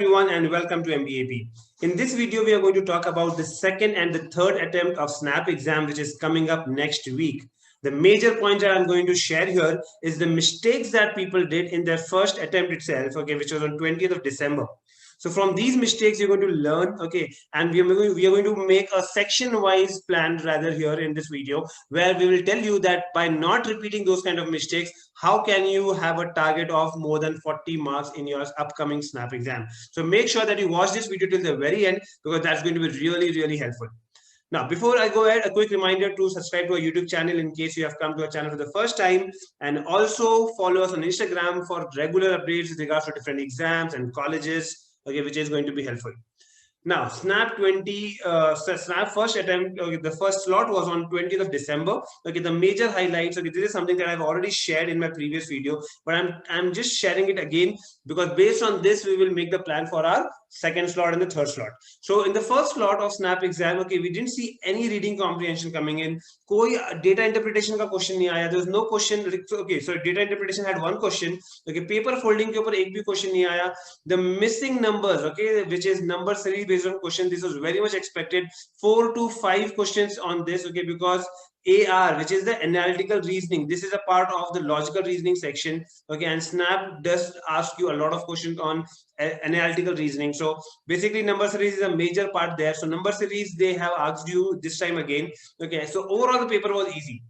everyone and welcome to MBAP. In this video, we are going to talk about the second and the third attempt of SNAP exam, which is coming up next week. The major point that I'm going to share here is the mistakes that people did in their first attempt itself, okay, which was on 20th of December. So from these mistakes, you're going to learn, okay, and we are going to make a section-wise plan rather here in this video, where we will tell you that by not repeating those kind of mistakes, how can you have a target of more than 40 marks in your upcoming SNAP exam. So make sure that you watch this video till the very end, because that's going to be really, really helpful. Now, before I go ahead, a quick reminder to subscribe to our YouTube channel in case you have come to our channel for the first time, and also follow us on Instagram for regular updates with regards to different exams and colleges, okay, which is going to be helpful. Now, Snap first attempt, okay, the first slot was on 20th of December. Okay, the major highlights, okay, this is something that I've already shared in my previous video, but I'm just sharing it again because based on this, we will make the plan for our second slot and the third slot. So in the first slot of Snap exam, okay, we didn't see any reading comprehension coming in. कोई data interpretation का question नहीं आया. There was no question. Okay, so data interpretation had one question. Okay, paper folding के ऊपर एक भी question नहीं आया. The missing numbers, okay, which is number series based on question. This was very much expected. 4 to 5 questions on this, okay, because AR, which is the analytical reasoning. This is a part of the logical reasoning section. Okay, and Snap does ask you a lot of questions on analytical reasoning. So basically, number series is a major part there. So number series they have asked you this time again. Okay, so overall the paper was easy.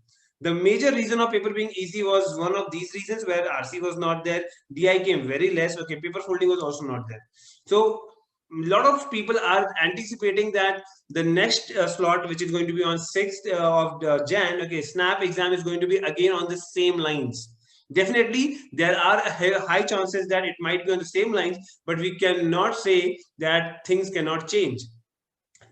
The major reason of paper being easy was one of these reasons where RC was not there. DI came very less. Okay, paper folding was also not there. So a lot of people are anticipating that the next slot, which is going to be on 6th of Jan, okay, SNAP exam is going to be again on the same lines. Definitely, there are high chances that it might be on the same lines, but we cannot say that things cannot change.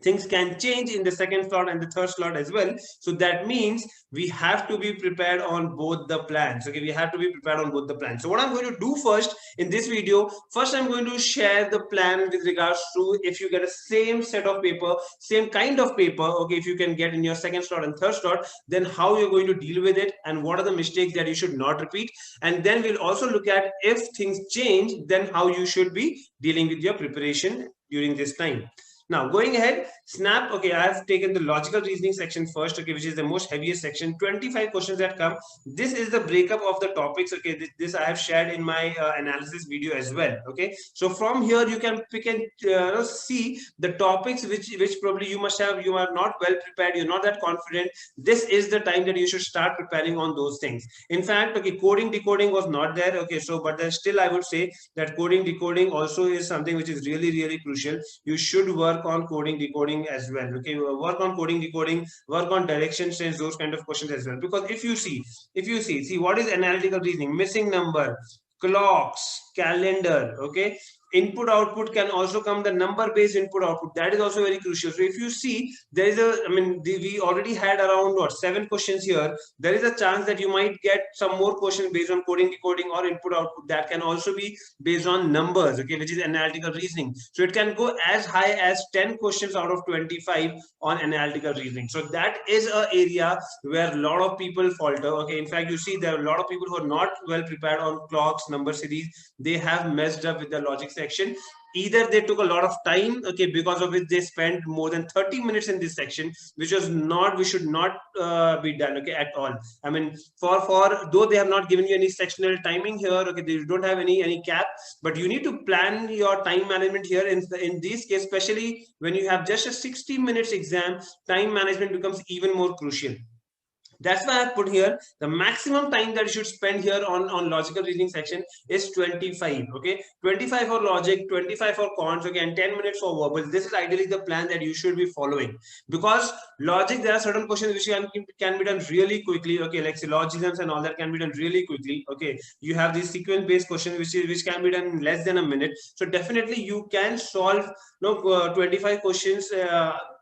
Things can change in the second slot and the third slot as well. So that means we have to be prepared on both the plans. Okay, we have to be prepared on both the plans. So what I'm going to do first in this video, first I'm going to share the plan with regards to if you get a same set of paper, same kind of paper, okay, if you can get in your second slot and third slot, then how you're going to deal with it and what are the mistakes that you should not repeat. And then we'll also look at if things change, then how you should be dealing with your preparation during this time. Now, going ahead, Snap, okay, I have taken the logical reasoning section first, okay, which is the most heaviest section, 25 questions that come. This is the breakup of the topics, okay, this I have shared in my analysis video as well, okay. So from here, you can pick and see the topics which probably you must have, you are not well prepared, you're not that confident. This is the time that you should start preparing on those things. In fact, okay, coding, decoding was not there, okay, so, but then still I would say that coding, decoding also is something which is really, really crucial. You should work on coding decoding as well. Okay, work on coding decoding, work on direction sense, those kind of questions as well. Because if you see what is analytical reasoning, missing number, clocks, calendar, okay, input output can also come the number based input output, that is also very crucial. So if you see there is a, I mean we already had around what 7 questions here, there is a chance that you might get some more questions based on coding decoding or input output that can also be based on numbers, okay, which is analytical reasoning. So it can go as high as 10 questions out of 25 on analytical reasoning. So that is an area where a lot of people falter. Okay, in fact you see there are a lot of people who are not well prepared on clocks, number series. They have messed up with the logic section. Either they took a lot of time, okay, because of which they spent more than 30 minutes in this section, which was not, we should not be done, okay, at all. I mean, for though they have not given you any sectional timing here, okay, they don't have any cap, but you need to plan your time management here. In this case, especially when you have just a 60 minutes exam, time management becomes even more crucial. That's why I put here the maximum time that you should spend here on logical reasoning section is 25. Okay, 25 for logic, 25 for cons, okay, and 10 minutes for verbal. This is ideally the plan that you should be following, because logic, there are certain questions which can be done really quickly. Okay, like syllogisms and all that can be done really quickly. Okay, you have these sequence based questions which can be done in less than a minute. So definitely you can solve 25 questions.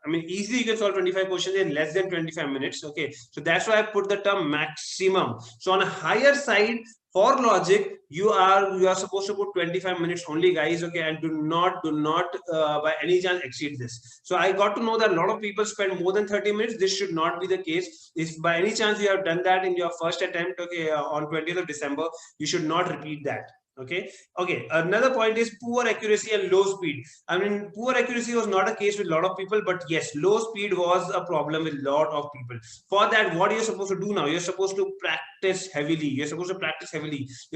I mean, easily you can solve 25 questions in less than 25 minutes. Okay, so that's why I put the term maximum. So on a higher side for logic, you are supposed to put 25 minutes only, guys. Okay, and do not by any chance exceed this. So I got to know that a lot of people spend more than 30 minutes. This should not be the case. If by any chance you have done that in your first attempt, okay, on 20th of December, you should not repeat that. Okay, another point is poor accuracy and low speed. I mean, poor accuracy was not a case with a lot of people, but yes, low speed was a problem with a lot of people. For that, what you're supposed to do now, you're supposed to practice heavily. You're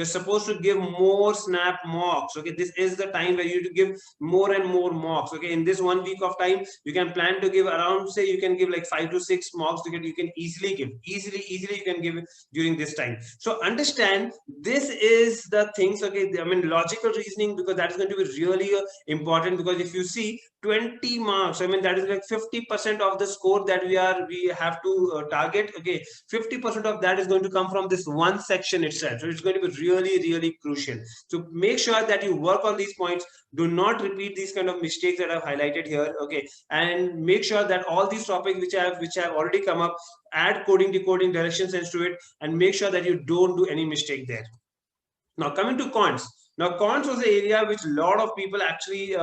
supposed to give more snap mocks. Okay, this is the time where you to give more and more mocks. Okay, in this 1 week of time, you can plan to give around, say, you can give like 5 to 6 mocks. You can easily give, easily you can give during this time. So understand, this is the things. Okay, I mean, logical reasoning, because that is going to be really important, because if you see 20 marks, I mean, that is like 50% of the score that we have to target. Okay, 50% of that is going to come from this one section itself. So it's going to be really crucial. So make sure that you work on these points. Do not repeat these kind of mistakes that I've highlighted here. Okay, and make sure that all these topics which have already come up, add coding, decoding, direction sense to it, and make sure that you don't do any mistake there. Now coming to cons. Now cons was the area which a lot of people actually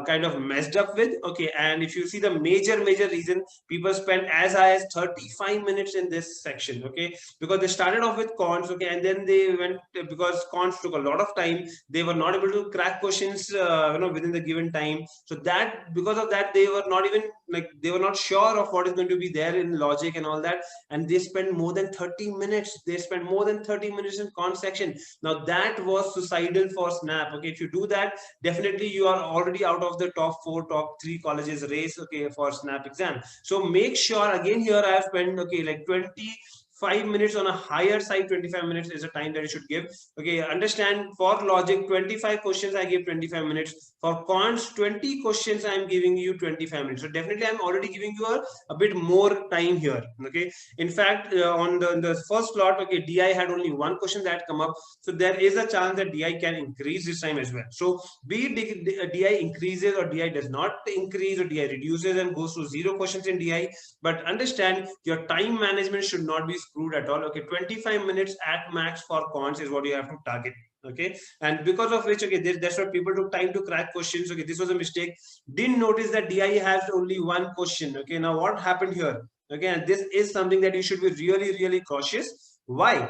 kind of messed up with. Okay, and if you see the major reason, people spend as high as 35 minutes in this section. Okay, because they started off with cons. Okay, and then they went, because cons took a lot of time, they were not able to crack questions within the given time. So that, because of that, they were not even like, they were not sure of what is going to be there in logic and all that, and they spent more than 30 minutes. They spent more than 30 minutes in cons section. Now that was suicidal for Snap. Okay, if you do that, definitely you are already out of the top 4, top 3 colleges race. Okay, for Snap exam. So make sure, again here I have spent, okay, like 25 minutes on a higher side. 25 minutes is a time that you should give. Okay, understand, for logic 25 questions I give 25 minutes. For cons 20 questions I am giving you 25 minutes. So definitely I'm already giving you a bit more time here. Okay, in fact, on the first slot, okay, DI had only one question that come up. So there is a chance that DI can increase this time as well. So be it DI increases or DI does not increase, or DI reduces and goes to 0 questions in DI, but understand, your time management should not be screwed at all. Okay, 25 minutes at max for cons is what you have to target. Okay, and because of which, okay, that's what people took time to crack questions. Okay, this was a mistake. Didn't notice that DI has only one question. Okay, now what happened here? Okay, and this is something that you should be really cautious. Why?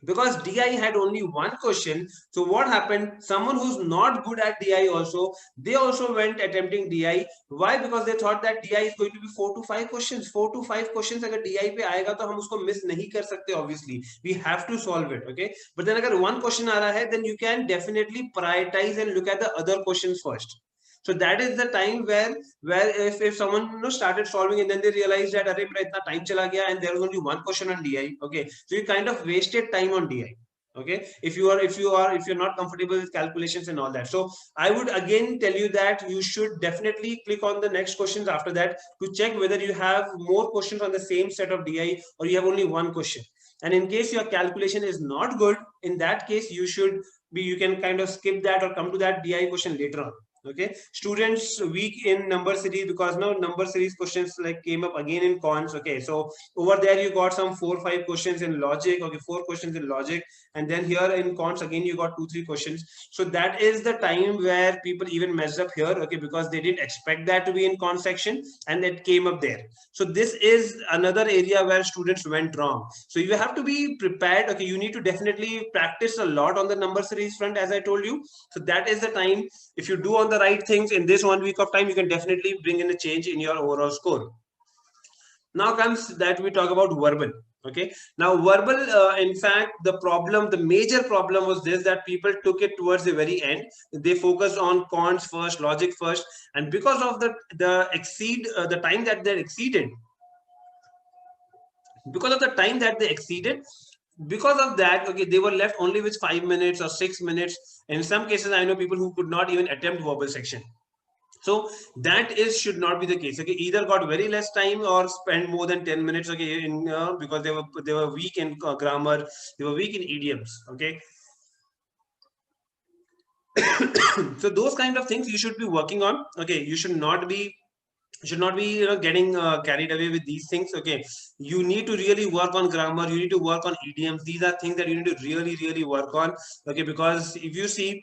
Because DI had only one question. So what happened? Someone who's not good at DI also, they also went attempting DI. Why? Because they thought that DI is going to be 4 to 5 questions. 4 to 5 questions अगर DI पे आएगा तो हम उसको miss नहीं कर सकते. Obviously, we have to solve it. Okay, but then अगर one question आ रहा है, then you can definitely prioritize and look at the other questions first. So that is the time where if someone started solving and then they realized that अरे मेरा इतना time चला गया and there was only one question on DI. Okay, so you kind of wasted time on DI. Okay, if you're not comfortable with calculations and all that. So I would again tell you that you should definitely click on the next questions after that to check whether you have more questions on the same set of DI or you have only one question. And in case your calculation is not good, in that case you can kind of skip that or come to that DI question later on. Okay, students weak in number series, because now number series questions like came up again in cons. Okay, so over there you got some 4-5 questions in logic. Okay, 4 questions in logic, and then here in cons again you got 2-3 questions. So that is the time where people even messed up here. Okay, because they didn't expect that to be in cons section and it came up there. So this is another area where students went wrong. So you have to be prepared. Okay, you need to definitely practice a lot on the number series front, as I told you. So that is the time. If you do on the right things in this 1 week of time, you can definitely bring in a change in your overall score. Now comes that we talk about verbal. Okay, now verbal, in fact, the major problem was this, that people took it towards the very end. They focused on cons first, logic first, and because of the time that they exceeded, because of the time that they exceeded, because of that, okay, they were left only with 5 minutes or 6 minutes. In some cases, I know people who could not even attempt verbal section. So that should not be the case. Okay, either got very less time or spend more than 10 minutes. Okay, because they were weak in grammar, they were weak in idioms. Okay, so those kind of things you should be working on. Okay, you should not be getting carried away with these things. Okay, you need to really work on grammar, you need to work on idioms. These are things that you need to really work on. Okay, because if you see,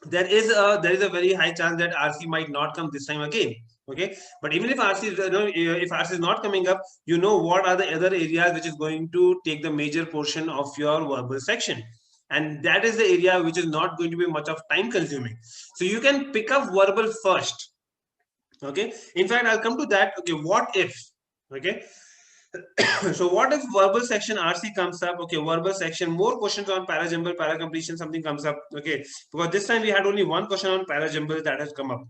there is a very high chance that RC might not come this time again. Okay, but even if RC is not coming up, what are the other areas which is going to take the major portion of your verbal section. and that is the area which is not going to be much of time consuming. So you can pick up verbal first. Okay, in fact, I'll come to that. Okay, what if? Okay, so what if verbal section RC comes up? Okay, verbal section, more questions on parajumble, para completion, something comes up. Okay, because this time we had only one question on parajumble that has come up.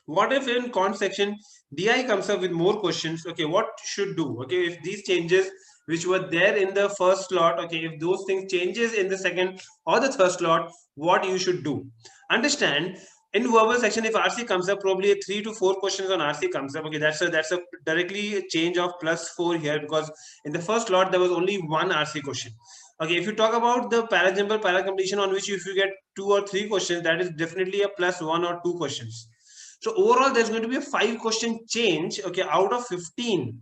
What if in con section DI comes up with more questions? Okay, what should do? Okay, if these changes which were there in the first slot, okay, if those things changes in the second or the third slot, what you should do? Understand, in verbal section, if RC comes up, probably 3 to 4 questions on RC comes up. Okay, that's a directly a change of +4 here, because in the first slot there was only one RC question. Okay, if you talk about the parajumble, para completion, on which if you get 2 or 3 questions, that is definitely a +1 or 2 questions. So overall, there's going to be a 5-question change, okay, out of 15,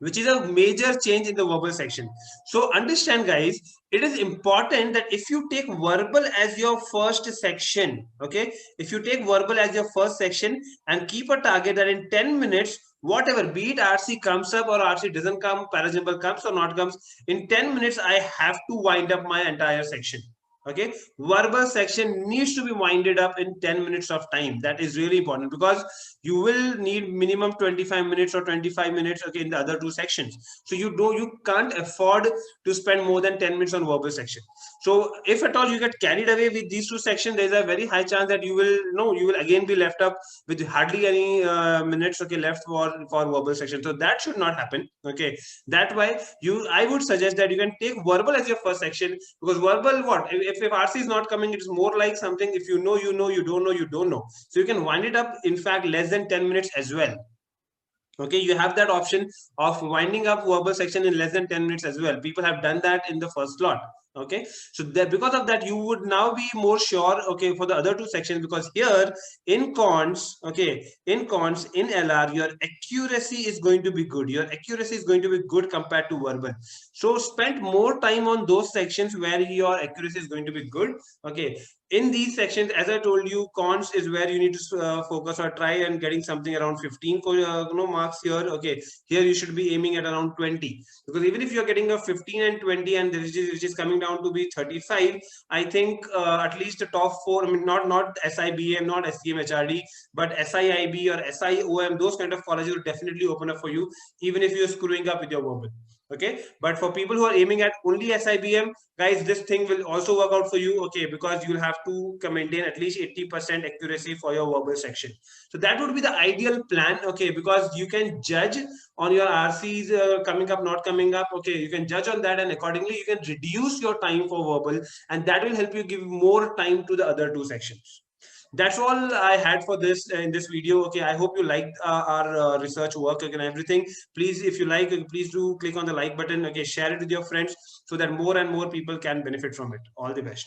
which is a major change in the verbal section. So understand, guys, it is important that if you take verbal as your first section, okay, if you take verbal as your first section and keep a target that in 10 minutes, whatever, be it RC comes up or RC doesn't come, parajumble comes or not comes, in 10 minutes, I have to wind up my entire section. Okay, verbal section needs to be winded up in 10 minutes of time. That is really important, because you will need minimum 25 minutes or 25 minutes, okay, in the other two sections. So you can't afford to spend more than 10 minutes on verbal section. So if at all you get carried away with these two sections, there's a very high chance that you will again be left up with hardly any minutes, okay, left for verbal section. So that should not happen. Okay, that why I would suggest that you can take verbal as your first section, because verbal, what if RC is not coming, it's more like something, if you know, you know, you don't know, you don't know. So you can wind it up, in fact, less than 10 minutes as well. Okay, you have that option of winding up verbal section in less than 10 minutes as well. People have done that in the first slot. Okay, so that because of that, you would now be more sure, okay, for the other two sections, because here in cons, okay, in cons, in LR, your accuracy is going to be good. Your accuracy is going to be good compared to verbal. So spend more time on those sections where your accuracy is going to be good. Okay, in these sections, as I told you, cons is where you need to focus or try and getting something around 15 marks here. Okay, here you should be aiming at around 20, because even if you're getting a 15 and 20 and which is coming down to be 35, I think at least the top 4, I mean, not SIBM, not SCM HRD, but SIIB or SIOM, those kind of colleges will definitely open up for you, even if you're screwing up with your verbal. Okay, but for people who are aiming at only SIBM, guys, this thing will also work out for you. Okay, because you'll have to maintain at least 80% accuracy for your verbal section. So that would be the ideal plan. Okay, because you can judge on your RCs coming up, not coming up. Okay, you can judge on that, and accordingly you can reduce your time for verbal, and that will help you give more time to the other two sections. That's all I had for this in this video. Okay, I hope you liked our research work, okay, and everything. Please, if you like, please do click on the like button. Okay, share it with your friends so that more and more people can benefit from it. All the best.